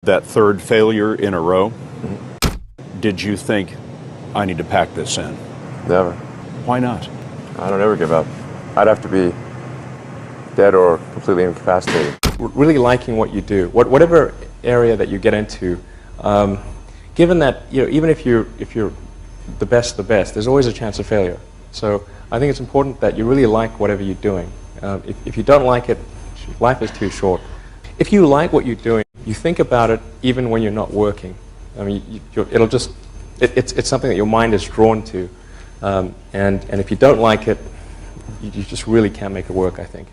That third failure in a row, did you think, I need to pack this in? Never. Why not? I don't ever give up. I'd have to be dead or completely incapacitated. Really liking what you do, whatever area that you get into, given that even if you're the best, there's always a chance of failure. So I think it's important that you really like whatever you're doing. If you don't like it, life is too short. If you like what you're doing, you think about it even when you're not working. I mean, it's something that your mind is drawn to, and if you don't like it, you just really can't make it work, I think.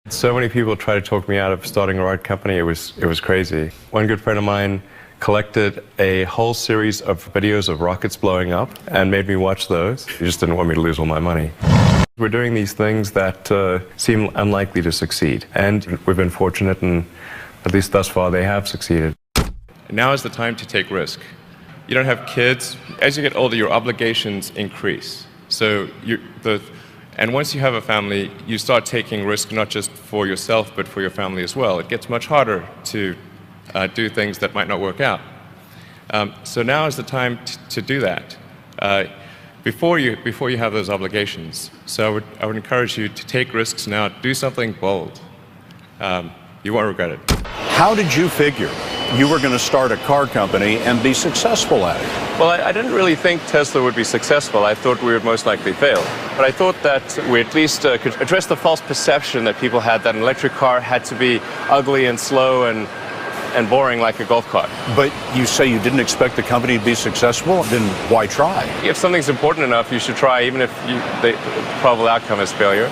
So many people tried to talk me out of starting a rocket company. It was crazy. One good friend of mine collected a whole series of videos of rockets blowing up and made me watch those. He just didn't want me to lose all my money. We're doing these things that seem unlikely to succeed, and we've been fortunate, and at least thus far they have succeeded. Now is the time to take risk. You don't have kids. As you get older, your obligations increase. So and once you have a family, you start taking risk not just for yourself, but for your family as well. It gets much harder to do things that might not work out. So now is the time to do that before you have those obligations. So I would encourage you to take risks now. Do something bold. You won't regret it. How did you figure you were going to start a car company and be successful at it? Well, I didn't really think Tesla would be successful. I thought we would most likely fail. But I thought that we at least could address the false perception that people had that an electric car had to be ugly and slow and boring like a golf cart. But you say you didn't expect the company to be successful, then why try? If something's important enough, you should try, even if the probable outcome is failure.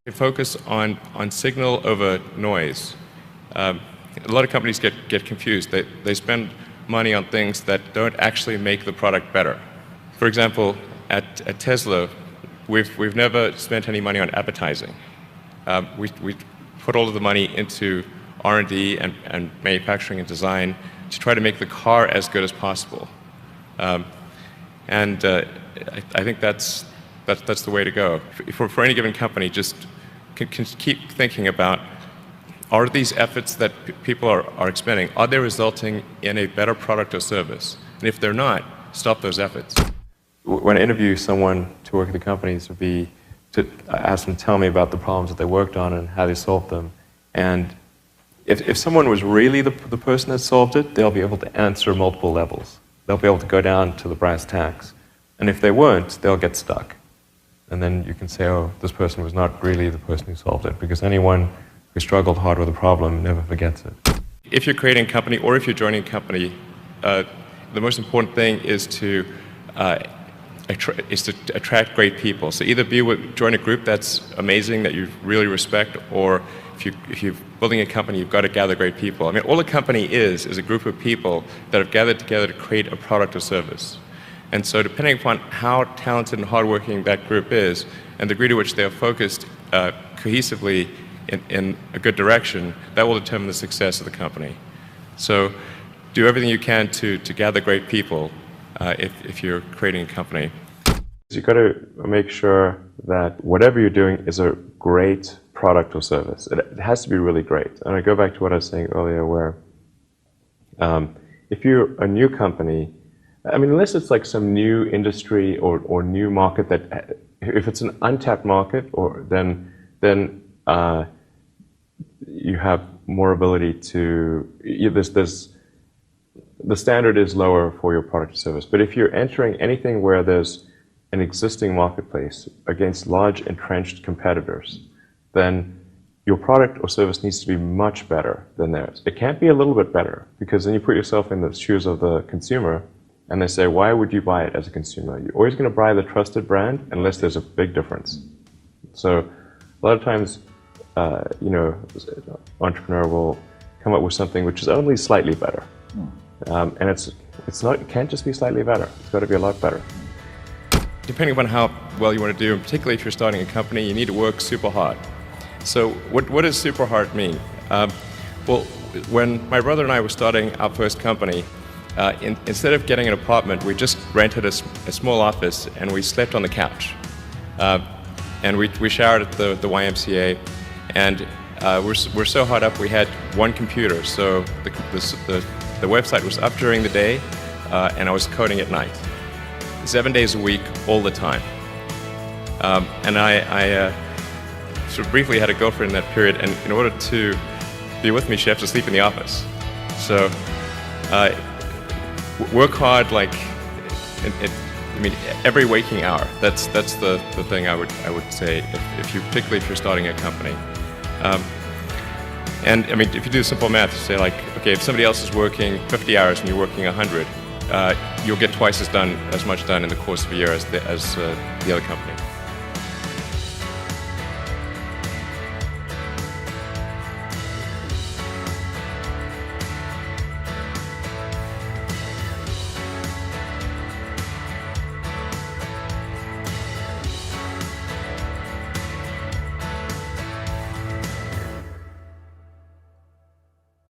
We focus on signal over noise. A lot of companies get confused. They spend money on things that don't actually make the product better. For example, at Tesla, we've never spent any money on advertising. We put all of the money into R&D and manufacturing and design to try to make the car as good as possible. I think that's the way to go. For any given company, just can keep thinking about, are these efforts that people are expending, are they resulting in a better product or service? And if they're not, stop those efforts. When I interview someone to work at the companies, would be to ask them to tell me about the problems that they worked on and how they solved them. And if someone was really the person that solved it, they'll be able to answer multiple levels. They'll be able to go down to the brass tacks. And if they weren't, they'll get stuck. And then you can say, oh, this person was not really the person who solved it, because anyone who struggled hard with a problem never forgets it. If you're creating a company or if you're joining a company, the most important thing is to attract great people. So either join a group that's amazing, that you really respect, or if you're building a company, you've got to gather great people. I mean, all a company is a group of people that have gathered together to create a product or service. And so depending upon how talented and hardworking that group is, and the degree to which they are focused cohesively in a good direction, that will determine the success of the company. So do everything you can to gather great people if you're creating a company. You've got to make sure that whatever you're doing is a great product or service. It has to be really great. And I go back to what I was saying earlier, where if you're a new company, I mean, unless it's like some new industry or new market that, if it's an untapped market, then you have more ability to, the standard is lower for your product or service. But if you're entering anything where there's an existing marketplace against large entrenched competitors, then your product or service needs to be much better than theirs. It can't be a little bit better, because then you put yourself in the shoes of the consumer and they say, why would you buy it as a consumer? You're always going to buy the trusted brand unless there's a big difference. So a lot of times, entrepreneur will come up with something which is only slightly better. And it can't just be slightly better. It's got to be a lot better. Depending upon how well you want to do, and particularly if you're starting a company, you need to work super hard. So what does super hard mean? Well, when my brother and I were starting our first company, instead of getting an apartment, we just rented a small office and we slept on the couch. And we showered at the YMCA, and we're so hot up, we had one computer, so the website was up during the day, and I was coding at night, 7 days a week, all the time. And I sort of briefly had a girlfriend in that period, and in order to be with me, she had to sleep in the office. So work hard, like, I mean, every waking hour. That's the thing I would say, particularly if you're starting a company. And I mean, if you do simple math, you say like, okay, if somebody else is working 50 hours and you're working 100, you'll get twice as much done in the course of a year as the other company.